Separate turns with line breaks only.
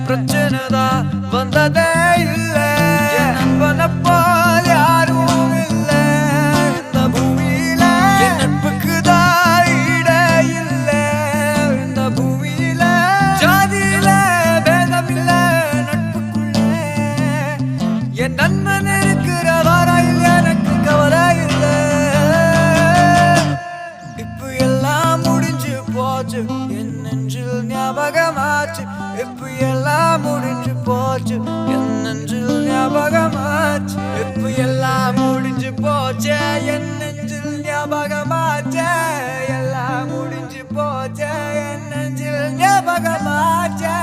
பிரச்சனை தான் வந்ததே இல்ல. என் நண்பனை போல் யாரும் இல்ல இந்த பூமியில. என் நட்புக்கு தான் ஈடே இல்ல இந்த பூமியில. ஜாதியில பேதம் இல்ல நட்புக்குள்ள. என் நண்பன் இருக்கிற வரையில் எனக்கு கவலை இல்ல. இப்ப எல்லாம் முடிஞ்சு போச்சு என் நெஞ்சில் ஞாபகமாச்சு. இப்ப எல்லாம் முடிஞ்சு போச்சு என் நெஞ்சில் ஞாபகமாச்சு. இப்ப எல்லாம் முடிஞ்சு போச்சு என் நெஞ்சில் ஞாபகமாச்சு. எல்லாம் முடிஞ்சு போச்சு என் நெஞ்சில் ஞாபகமாச்சு.